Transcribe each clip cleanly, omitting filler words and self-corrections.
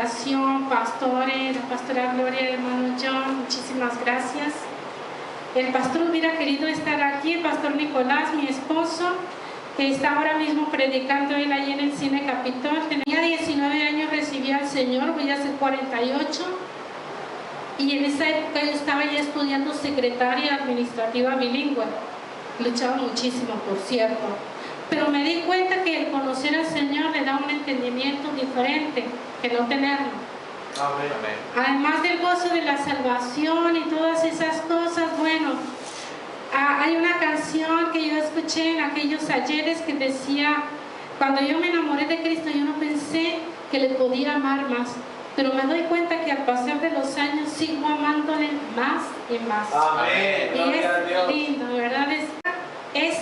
invitación, pastores, la pastora Gloria, hermano John, muchísimas gracias. El pastor hubiera querido estar aquí, el pastor Nicolás, mi esposo, que está ahora mismo predicando él ahí en el Cine Capitol. Tenía 19 años, recibí al Señor, voy a hacer 48. Y en esa época yo estaba ya estudiando secretaria administrativa bilingüe. Luchaba muchísimo, por cierto. Pero me di cuenta que el conocer al Señor le da un entendimiento diferente que no tenerlo. Amén. Además del gozo de la salvación y todas esas cosas, bueno, hay una canción que yo escuché en aquellos ayeres que decía: cuando yo me enamoré de Cristo, yo no pensé que le podía amar más, pero me doy cuenta que al pasar de los años sigo amándole más y más. Amén. Y es lindo, ¿verdad? Es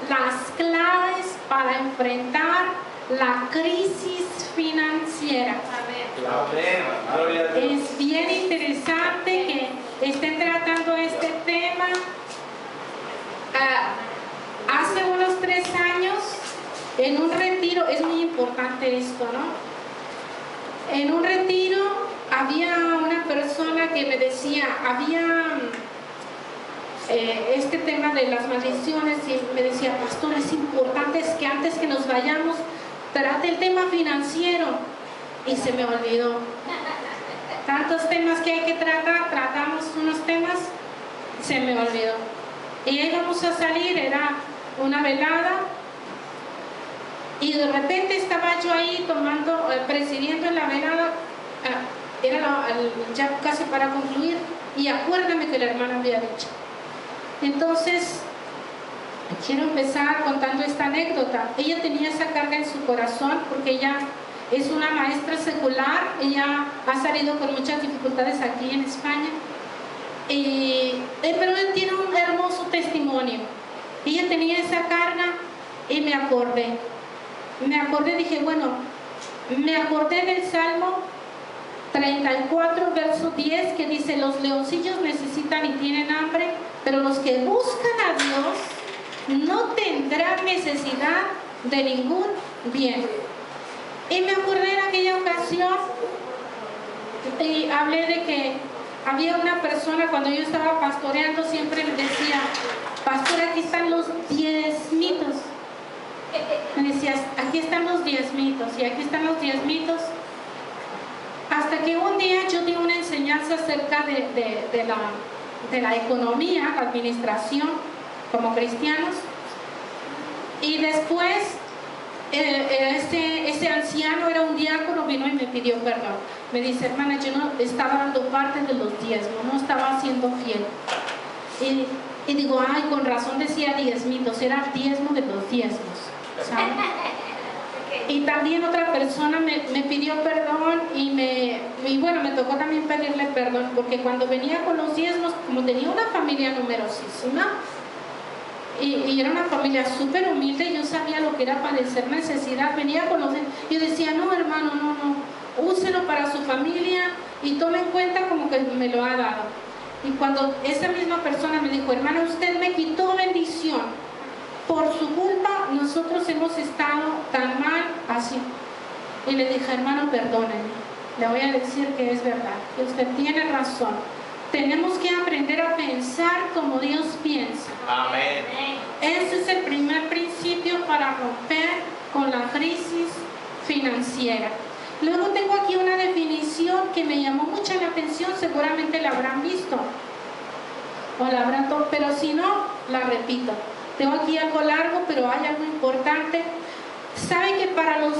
las claves para enfrentar la crisis financiera. Amén. Gloria a Dios. Es bien interesante que estén tratando este tema. Hace unos 3 años, en un retiro, es muy importante esto, ¿no? En un retiro había una persona que me decía, este tema de las maldiciones, y me decía: pastor, es importante es que antes que nos vayamos trate el tema financiero. Y se me olvidó. Tantos temas que hay que tratar, tratamos unos temas, se me olvidó. Y ahí vamos a salir, era una velada, y de repente estaba yo ahí tomando, presidiendo en la velada, era ya casi para concluir, y acuérdame que la hermana había dicho. Entonces, quiero empezar contando esta anécdota. Ella tenía esa carga en su corazón porque ella es una maestra secular, ella ha salido con muchas dificultades aquí en España, pero él tiene un hermoso testimonio. Ella tenía esa carga y me acordé, dije, bueno, me acordé del Salmo 34, verso 10, que dice: los leoncillos necesitan y tienen hambre, pero los que buscan a Dios no tendrán necesidad de ningún bien. Y me acordé en aquella ocasión y hablé de que había una persona, cuando yo estaba pastoreando, siempre me decía: pastor, aquí están los 10mitos. Me decías: aquí están los 10mitos, y aquí están los 10mitos. Hasta que un día yo di una enseñanza acerca de la economía, la administración, como cristianos. Y después ese anciano, era un diácono, vino y me pidió perdón. Me dice: hermana, yo no estaba dando parte de los diezmos, no estaba siendo fiel. Y digo: ay, con razón decía 10mitos, era el diezmo de los diezmos, ¿saben? Y también otra persona me pidió perdón, y bueno, me tocó también pedirle perdón, porque cuando venía con los diezmos, como tenía una familia numerosísima, y era una familia súper humilde, yo sabía lo que era padecer necesidad, venía con los diezmos, yo decía: no, hermano, no, úselo para su familia y tome en cuenta como que me lo ha dado. Y cuando esa misma persona me dijo: hermana, usted me quitó bendición, por su culpa nosotros hemos estado tan mal así. Y le dije: hermano, perdónenme, le voy a decir que es verdad, que usted tiene razón. Tenemos que aprender a pensar como Dios piensa. Amén. Ese es el primer principio para romper con la crisis financiera. Luego tengo aquí una definición que me llamó mucho la atención, seguramente la habrán visto o la habrán tomado, pero si no, la repito. Tengo aquí algo largo, pero hay algo importante. ¿Saben que para los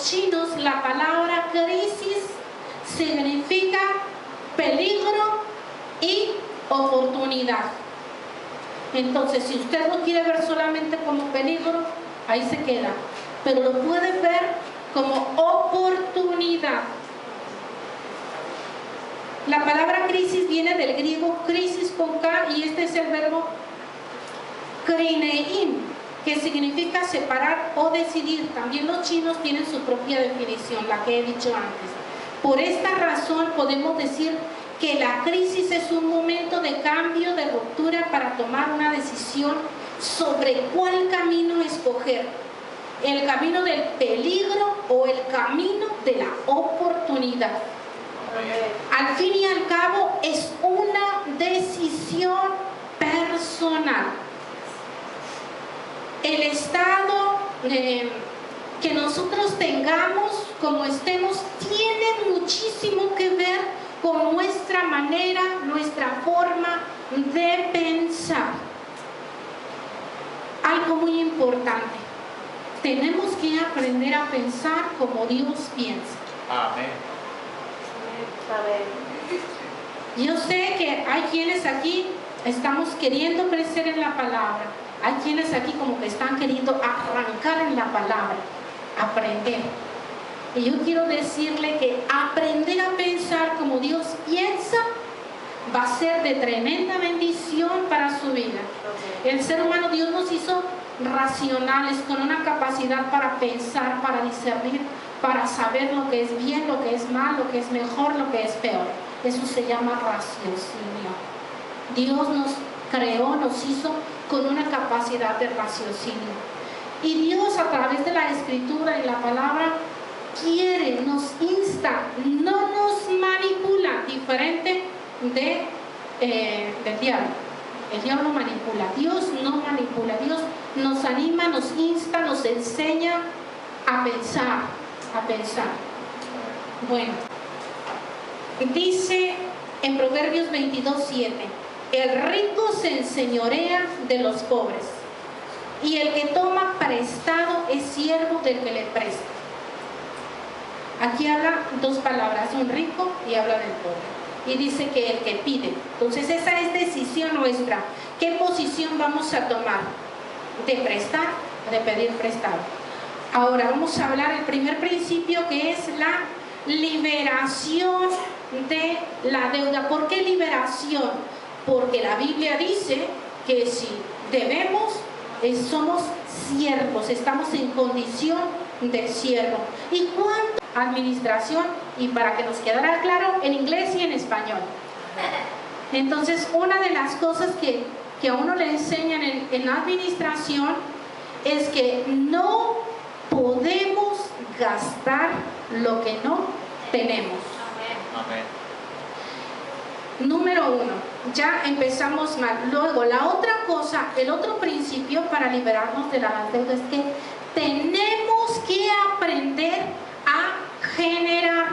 chinos la palabra crisis significa peligro y oportunidad? Entonces, si usted lo quiere ver solamente como peligro, ahí se queda, pero lo puede ver como oportunidad. La palabra crisis viene del griego crisis con K, y este es el verbo krinein, que significa separar o decidir. También los chinos tienen su propia definición, la que he dicho antes. Por esta razón podemos decir que la crisis es un momento de cambio, de ruptura, para tomar una decisión sobre cuál camino escoger: el camino del peligro o el camino de la oportunidad. Al fin y al cabo es una decisión personal. El estado que nosotros tengamos, como estemos, tiene muchísimo que ver con nuestra manera, nuestra forma de pensar. Algo muy importante, tenemos que aprender a pensar como Dios piensa. Amén. Yo sé que hay quienes aquí estamos queriendo crecer en la palabra, hay quienes aquí como que están queriendo arrancar en la palabra, aprender. Y yo quiero decirle que aprender a pensar como Dios piensa va a ser de tremenda bendición para su vida. El ser humano, Dios nos hizo racionales, con una capacidad para pensar, para discernir, para saber lo que es bien, lo que es mal, lo que es mejor, lo que es peor. Eso se llama raciocinio. Dios nos creó, nos hizo con una capacidad de raciocinio. Y Dios, a través de la Escritura y la palabra, quiere, nos insta, no nos manipula, diferente del diablo. El diablo manipula, Dios no manipula. Dios nos anima, nos insta, nos enseña a pensar. Bueno, dice en Proverbios 22:7, el rico se enseñorea de los pobres, y el que toma prestado es siervo del que le presta. Aquí habla dos palabras, un rico y habla del pobre. Y dice que el que pide. Entonces esa es decisión nuestra. ¿Qué posición vamos a tomar? ¿De prestar o de pedir prestado? Ahora vamos a hablar del primer principio, que es la liberación de la deuda. ¿Por qué liberación? Porque la Biblia dice que si debemos, somos siervos, estamos en condición de siervo. ¿Y cuánto? Administración, y para que nos quedara claro, en inglés y en español. Entonces, una de las cosas que a uno le enseñan en la administración es que no podemos gastar lo que no tenemos. Amén. Número uno, ya empezamos mal. Luego, la otra cosa, el otro principio para liberarnos de las deudas es que tenemos que aprender a generar.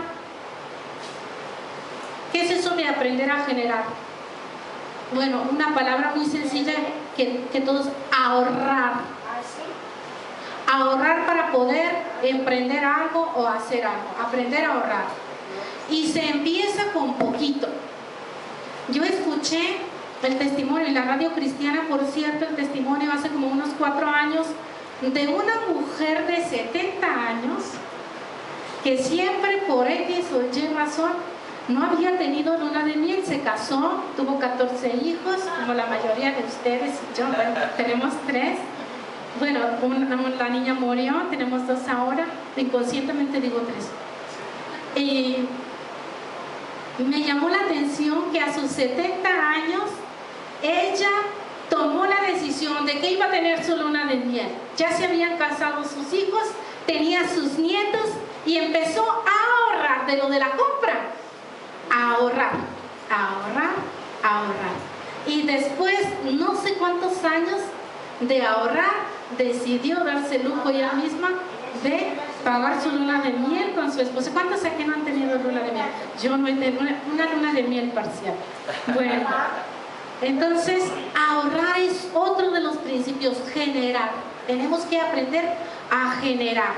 ¿Qué es eso de aprender a generar? Bueno, una palabra muy sencilla que todos, ahorrar. Ahorrar para poder emprender algo o hacer algo. Aprender a ahorrar. Y se empieza con poquito. Yo escuché el testimonio en la radio cristiana, por cierto, el testimonio hace como unos 4 años, de una mujer de 70 años que siempre por X o Y razón no había tenido luna de miel. Se casó, tuvo 14 hijos, como la mayoría de ustedes y yo. Bueno, tenemos 3. Bueno, la niña murió, tenemos 2 ahora, inconscientemente digo 3. Y me llamó la atención que a sus 70 años ella tomó la decisión de que iba a tener su luna de miel. Ya se habían casado sus hijos, tenía sus nietos y empezó a ahorrar de lo de la compra. A ahorrar. Y después, no sé cuántos años de ahorrar, decidió darse el lujo ella misma de pagar su luna de miel con su esposo. ¿Cuántos aquí no han tenido luna de miel? Yo no he tenido una luna de miel parcial. Bueno, entonces ahorrar es otro de los principios. Generar. Tenemos que aprender a generar.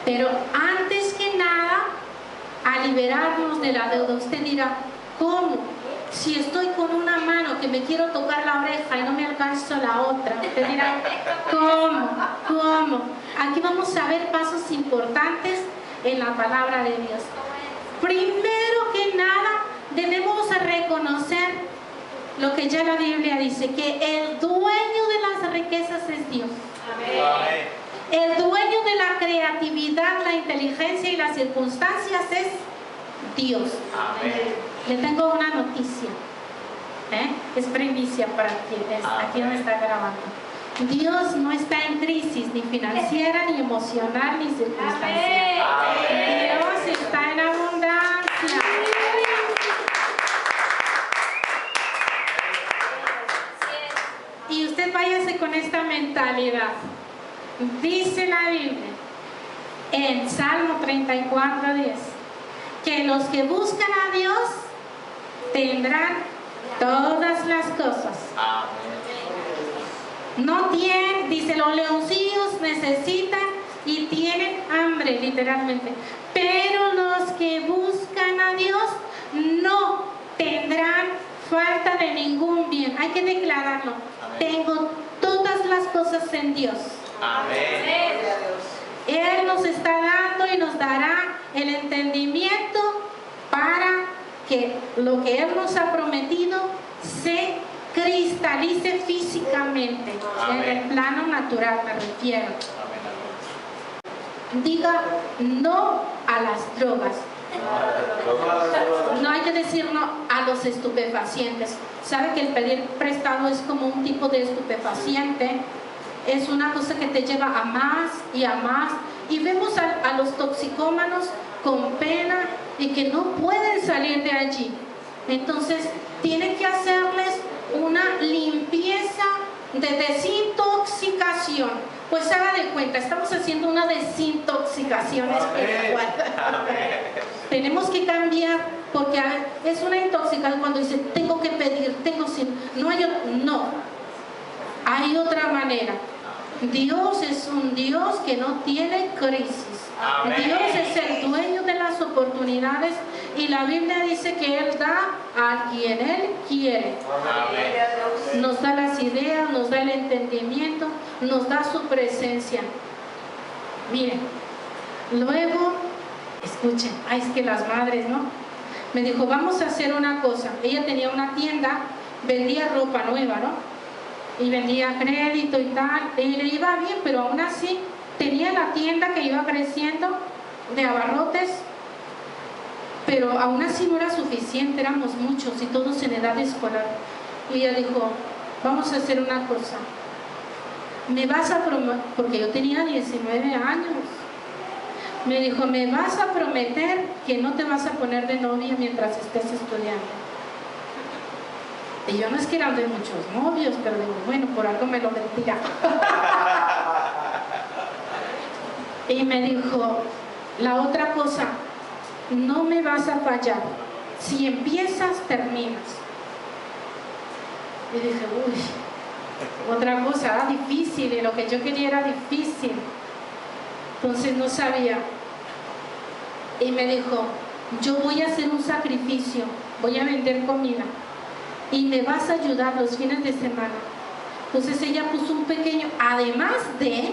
Pero antes que nada, a liberarnos de la deuda. Usted dirá, ¿cómo? Si estoy con una mano que me quiero tocar la oreja y no me alcanzo la otra. Usted dirá, ¿cómo? Aquí vamos a ver pasos importantes en la palabra de Dios. Primero que nada, debemos reconocer lo que ya la Biblia dice, que el dueño de las riquezas es Dios. Amén. El dueño de la creatividad, la inteligencia y las circunstancias es Dios. Amén. Le tengo una noticia. Es primicia para quien está aquí donde está grabando. Dios no está en crisis ni financiera financiera, ni emocional, ni circunstancial. Amén. Dios está en abundancia. Y usted váyase con esta mentalidad. Dice la Biblia en Salmo 34:10 que los que buscan a Dios tendrán todas las cosas. Amén. No tienen, dice, los leoncillos necesitan y tienen hambre, literalmente. Pero los que buscan a Dios no tendrán falta de ningún bien. Hay que declararlo. Amén. Tengo todas las cosas en Dios. Amén. Él nos está dando y nos dará el entendimiento para que lo que Él nos ha prometido se cristalice físicamente. Amén. En el plano natural me refiero. Amén. Diga no a las drogas. No hay que decir no a los estupefacientes. ¿Sabe que el pedir prestado es como un tipo de estupefaciente? Es una cosa que te lleva a más y a más. Y vemos a los toxicómanos con pena y que no pueden salir de allí. Entonces, tiene que hacerles una limpieza de desintoxicación. Pues haga de cuenta, estamos haciendo una desintoxicación espiritual. Tenemos que cambiar, porque es una intoxicación cuando dice, tengo que pedir, no, hay otra manera. Dios es un Dios que no tiene crisis. Amén. Dios es el dueño de las oportunidades y la Biblia dice que Él da a quien Él quiere. Amén. Nos da las ideas, nos da el entendimiento, nos da su presencia. Miren, luego, escuchen, es que las madres, ¿no? Me dijo, vamos a hacer una cosa. Ella tenía una tienda, vendía ropa nueva, ¿no? Y vendía crédito y tal, y le iba bien, pero aún así tenía la tienda que iba creciendo de abarrotes, pero aún así no era suficiente, éramos muchos y todos en edad escolar. Y ella dijo, vamos a hacer una cosa, me vas a prometer, porque yo tenía 19 años, me dijo, me vas a prometer que no te vas a poner de novia mientras estés estudiando. Y yo no es que eran de muchos novios, pero digo, bueno, por algo me lo mentira. Y me dijo, la otra cosa, no me vas a fallar. Si empiezas, terminas. Y dije, uy, otra cosa, era difícil, y lo que yo quería era difícil. Entonces no sabía. Y me dijo, yo voy a hacer un sacrificio, voy a vender comida. Y me vas a ayudar los fines de semana. Entonces ella puso un pequeño, además de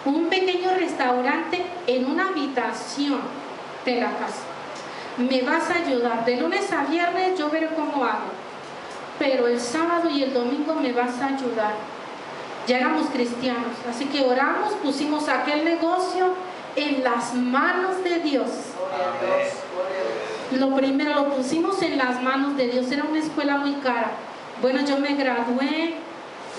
un pequeño restaurante en una habitación de la casa. Me vas a ayudar. De lunes a viernes yo veré cómo hago. Pero el sábado y el domingo me vas a ayudar. Ya éramos cristianos. Así que oramos, pusimos aquel negocio en las manos de Dios. Lo primero lo pusimos en las manos de Dios. Era una escuela muy cara. Bueno, yo me gradué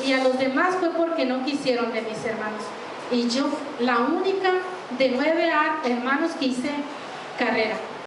y a los demás fue porque no quisieron de mis hermanos. Y yo, la única de 9 hermanos que hice carrera.